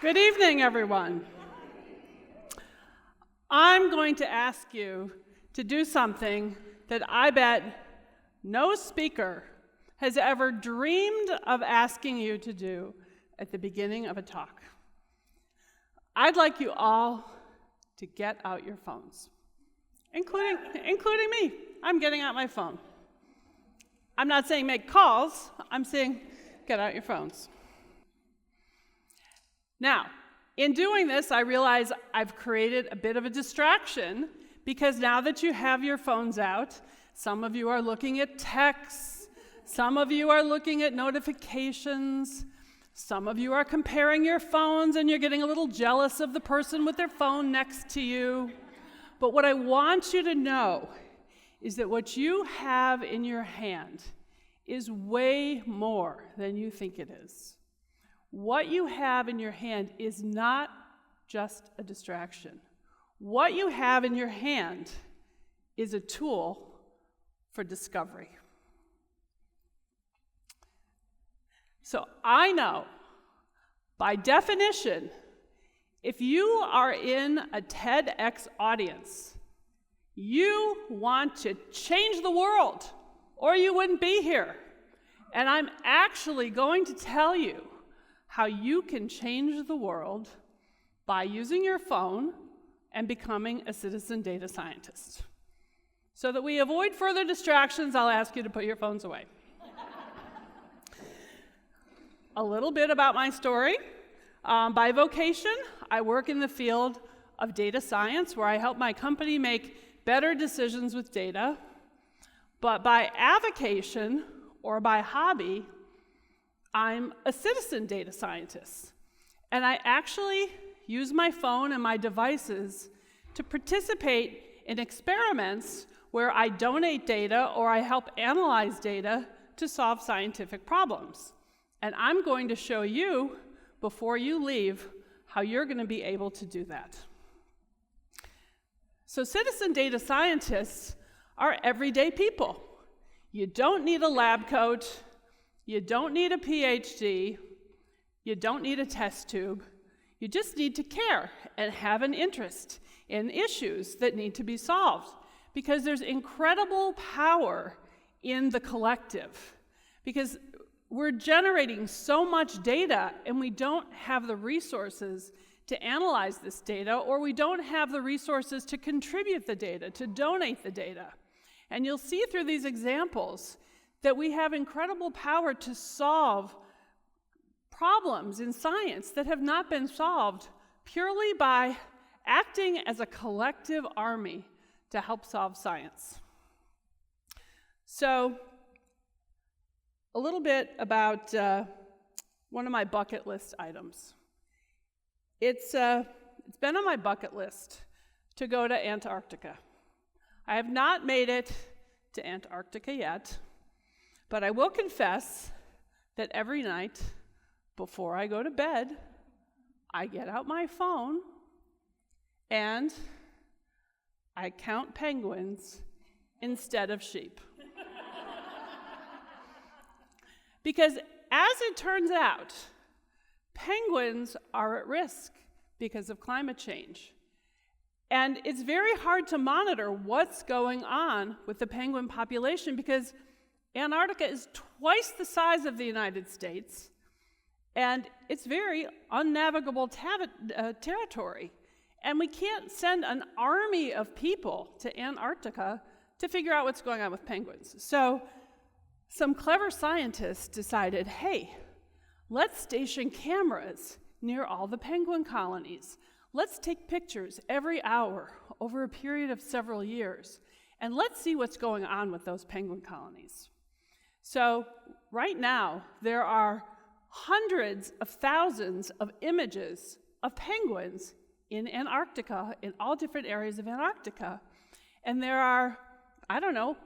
Good evening, everyone. I'm going to ask you to do something that I bet no speaker has ever dreamed of asking you to do at the beginning of a talk. I'd like you all to get out your phones, including me. I'm getting out my phone. I'm not saying make calls, I'm saying get out your phones. Now, in doing this, I realize I've created a bit of a distraction because now that you have your phones out, some of you are looking at texts, some of you are looking at notifications, some of you are comparing your phones and you're getting a little jealous of the person with their phone next to you. But what I want you to know is that what you have in your hand is way more than you think it is. What you have in your hand is not just a distraction. What you have in your hand is a tool for discovery. So I know, by definition, if you are in a TEDx audience, you want to change the world, or you wouldn't be here. And I'm actually going to tell you how you can change the world by using your phone and becoming a citizen data scientist. So that we avoid further distractions, I'll ask you to put your phones away. A little bit about my story. By vocation, I work in the field of data science, where I help my company make better decisions with data. But by avocation, or by hobby, I'm a citizen data scientist, and I actually use my phone and my devices to participate in experiments where I donate data or I help analyze data to solve scientific problems. And I'm going to show you, before you leave, how you're going to be able to do that. So citizen data scientists are everyday people. You don't need a lab coat. You don't need a PhD, you don't need a test tube, you just need to care and have an interest in issues that need to be solved, because there's incredible power in the collective, because we're generating so much data and we don't have the resources to analyze this data, or we don't have the resources to contribute the data, to donate the data. And you'll see through these examples that we have incredible power to solve problems in science that have not been solved purely by acting as a collective army to help solve science. So, a little bit about one of my bucket list items. It's been on my bucket list to go to Antarctica. I have not made it to Antarctica yet, but I will confess that every night before I go to bed, I get out my phone and I count penguins instead of sheep. Because as it turns out, penguins are at risk because of climate change. And it's very hard to monitor what's going on with the penguin population, because Antarctica is twice the size of the United States, and it's very unnavigable territory. And we can't send an army of people to Antarctica to figure out what's going on with penguins. So some clever scientists decided, hey, let's station cameras near all the penguin colonies. Let's take pictures every hour over a period of several years, and let's see what's going on with those penguin colonies. So right now, there are hundreds of thousands of images of penguins in Antarctica, in all different areas of Antarctica. And there are,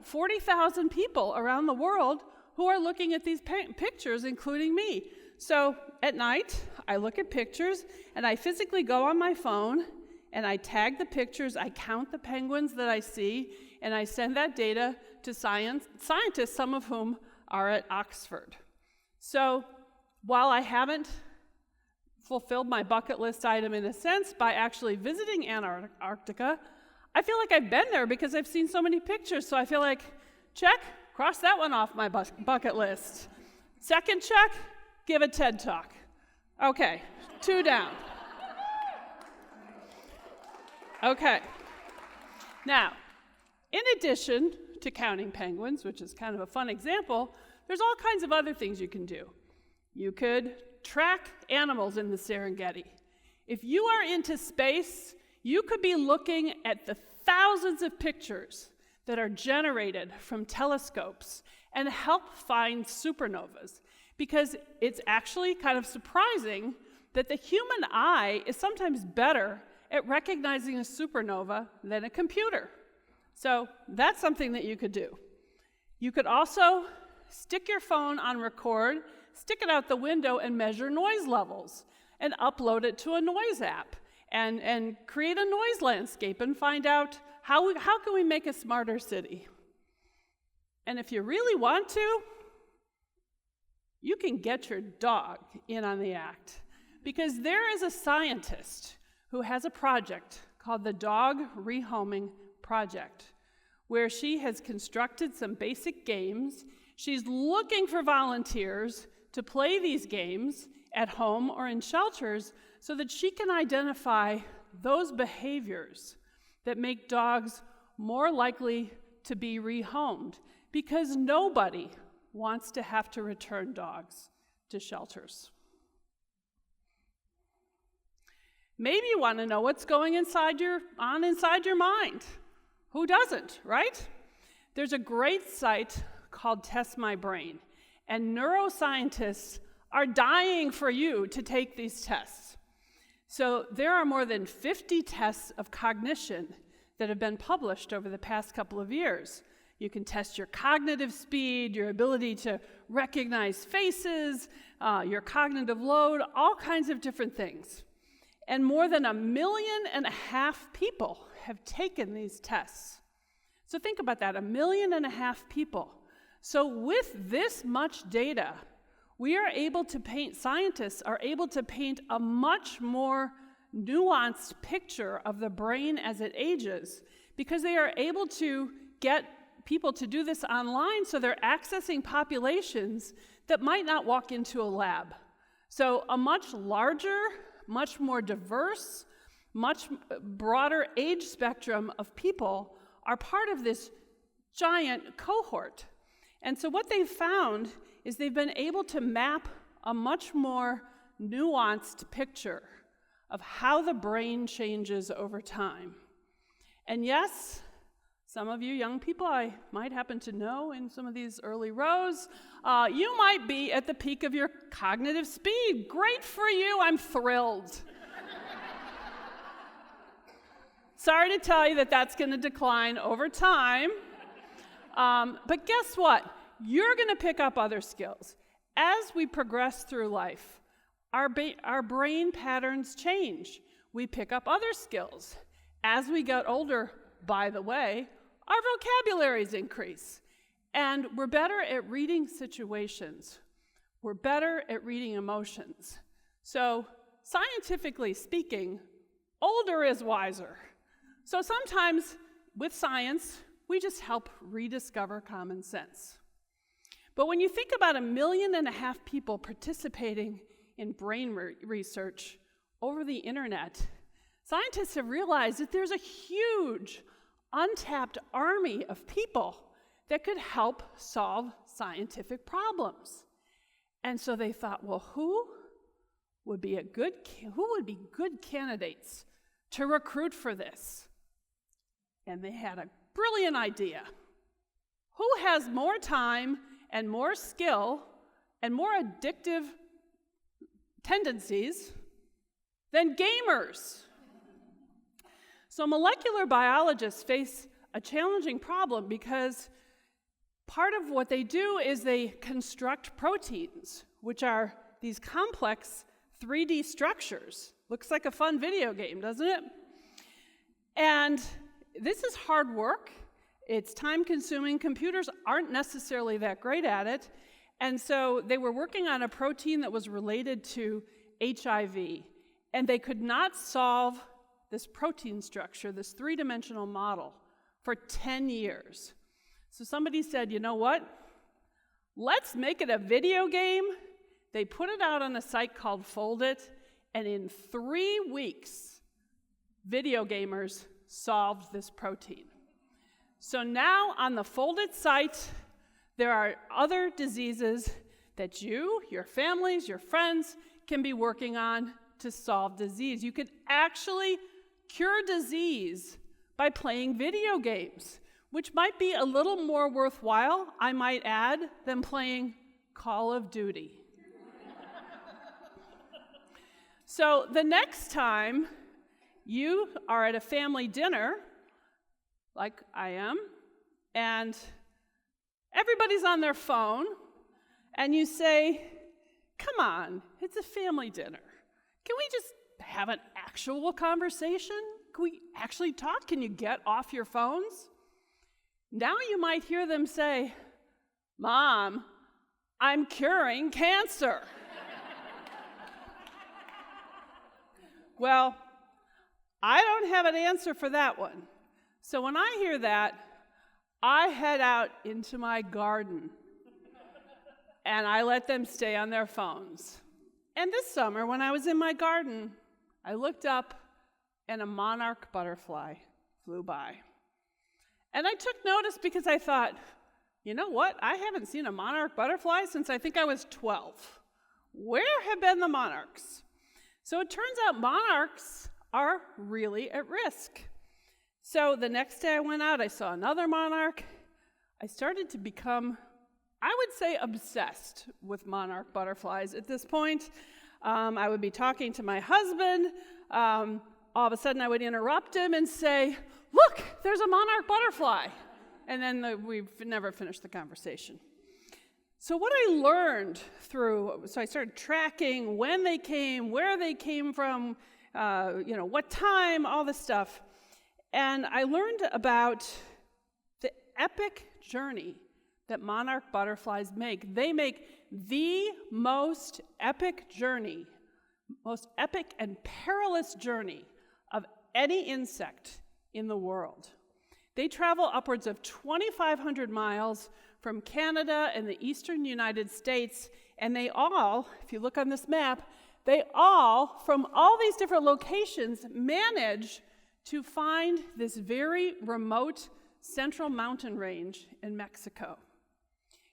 40,000 people around the world who are looking at these pictures, including me. So at night, I look at pictures, and I physically go on my phone, and I tag the pictures, I count the penguins that I see, and I send that data to scientists, some of whom are at Oxford. So while I haven't fulfilled my bucket list item in a sense by actually visiting Antarctica. I feel like I've been there because I've seen so many pictures, so I feel like, check, cross that one off my bucket list. Second check, give a TED Talk. Okay, 2 down. Okay. Now, in addition to counting penguins, which is kind of a fun example, there's all kinds of other things you can do. You could track animals in the Serengeti. If you are into space, you could be looking at the thousands of pictures that are generated from telescopes and help find supernovas, because it's actually kind of surprising that the human eye is sometimes better at recognizing a supernova than a computer. So that's something that you could do. You could also stick your phone on record, stick it out the window and measure noise levels and upload it to a noise app and create a noise landscape and find out how can we make a smarter city. And if you really want to, you can get your dog in on the act, because there is a scientist who has a project called the Dog Rehoming Project, where she has constructed some basic games. She's looking for volunteers to play these games at home or in shelters so that she can identify those behaviors that make dogs more likely to be rehomed, because nobody wants to have to return dogs to shelters. Maybe you want to know what's going inside your mind. Who doesn't, right? There's a great site called Test My Brain, and neuroscientists are dying for you to take these tests. So there are more than 50 tests of cognition that have been published over the past couple of years. You can test your cognitive speed, your ability to recognize faces, your cognitive load, all kinds of different things. And more than 1.5 million people have taken these tests. So think about that, 1.5 million people. So with this much data, scientists are able to paint a much more nuanced picture of the brain as it ages, because they are able to get people to do this online, so they're accessing populations that might not walk into a lab. So a much larger, much more diverse, much broader age spectrum of people are part of this giant cohort. And so what they've found is they've been able to map a much more nuanced picture of how the brain changes over time. And yes, some of you young people I might happen to know in some of these early rows, you might be at the peak of your cognitive speed. Great for you, I'm thrilled. Sorry to tell you that that's going to decline over time. But guess what? You're going to pick up other skills. As we progress through life, our brain patterns change. We pick up other skills. As we get older, by the way, our vocabularies increase. And we're better at reading situations. We're better at reading emotions. So, scientifically speaking, older is wiser. So sometimes, with science, we just help rediscover common sense. But when you think about 1.5 million people participating in brain research over the internet, scientists have realized that there's a huge, untapped army of people that could help solve scientific problems. And so they thought, well, who would be good candidates to recruit for this? And they had a brilliant idea. Who has more time and more skill and more addictive tendencies than gamers? So molecular biologists face a challenging problem, because part of what they do is they construct proteins, which are these complex 3D structures. Looks like a fun video game, doesn't it? And this is hard work. It's time-consuming. Computers aren't necessarily that great at it. And so they were working on a protein that was related to HIV, and they could not solve this protein structure, this three-dimensional model, for 10 years. So somebody said, you know what? Let's make it a video game. They put it out on a site called Fold It, and in 3 weeks, video gamers solved this protein. So now on the Fold It site, there are other diseases that you, your families, your friends can be working on to solve disease. You could actually cure disease by playing video games, which might be a little more worthwhile, I might add, than playing Call of Duty. So the next time you are at a family dinner, like I am, and everybody's on their phone, and you say, come on, it's a family dinner. Can we just have an actual conversation? Can we actually talk? Can you get off your phones? Now you might hear them say, Mom, I'm curing cancer. Well, I don't have an answer for that one. So when I hear that, I head out into my garden and I let them stay on their phones. And this summer, when I was in my garden, I looked up and a monarch butterfly flew by. And I took notice because I thought, you know what? I haven't seen a monarch butterfly since I think I was 12. Where have been the monarchs? So it turns out monarchs are really at risk. So the next day I went out, I saw another monarch. I started to become, I would say, obsessed with monarch butterflies at this point. I would be talking to my husband. All of a sudden I would interrupt him and say, look, there's a monarch butterfly. And then we've never finished the conversation. So what I learned so I started tracking when they came, where they came from, what time, all this stuff. And I learned about the epic journey that monarch butterflies make. They make the most epic journey, most epic and perilous journey of any insect in the world. They travel upwards of 2,500 miles from Canada and the eastern United States, and they all, if you look on this map, they all, from all these different locations, manage to find this very remote central mountain range in Mexico.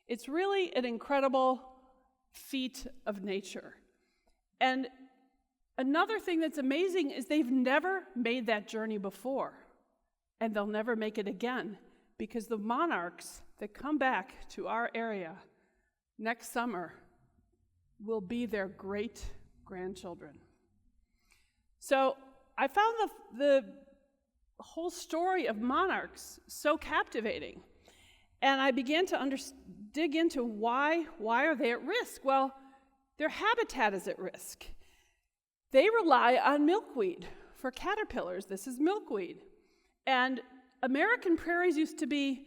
It's really an incredible feat of nature. And another thing that's amazing is they've never made that journey before, and they'll never make it again, because the monarchs that come back to our area next summer will be their great-grandchildren. So I found the whole story of monarchs so captivating, and I began to dig into why are they at risk? Well, their habitat is at risk. They rely on milkweed for caterpillars. This is milkweed. And American prairies used to be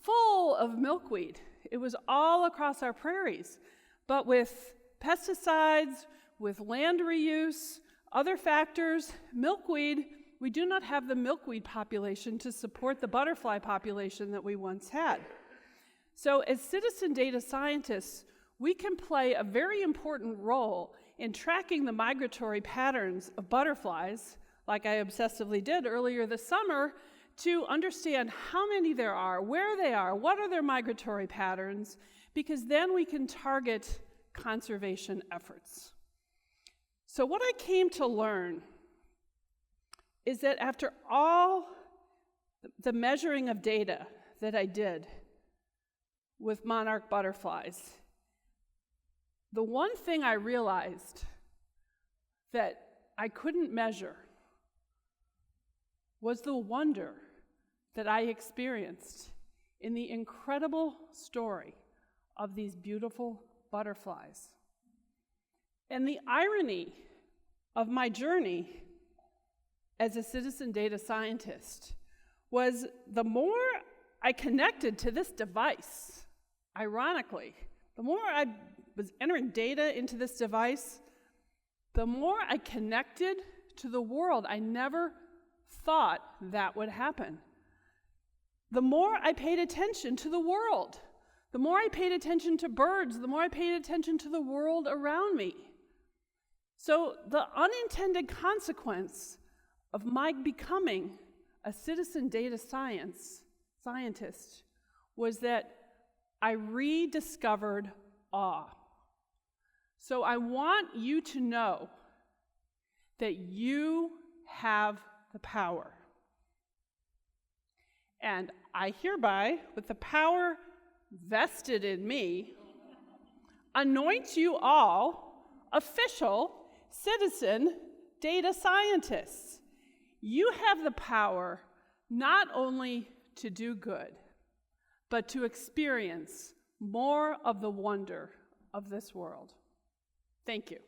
full of milkweed. It was all across our prairies. But with pesticides, with land reuse, other factors, milkweed, we do not have the milkweed population to support the butterfly population that we once had. So as citizen data scientists, we can play a very important role in tracking the migratory patterns of butterflies, like I obsessively did earlier this summer, to understand how many there are, where they are, what are their migratory patterns, because then we can target conservation efforts. So what I came to learn is that after all the measuring of data that I did with monarch butterflies, the one thing I realized that I couldn't measure was the wonder that I experienced in the incredible story of these beautiful butterflies. And the irony of my journey as a citizen data scientist was the more I connected to this device, ironically, the more I was entering data into this device, the more I connected to the world. I never thought that would happen. The more I paid attention to the world, the more I paid attention to birds, the more I paid attention to the world around me. So the unintended consequence of my becoming a citizen data scientist was that I rediscovered awe. So I want you to know that you have the power. And I hereby, with the power vested in me, anoint you all official citizen data scientists. You have the power not only to do good, but to experience more of the wonder of this world. Thank you.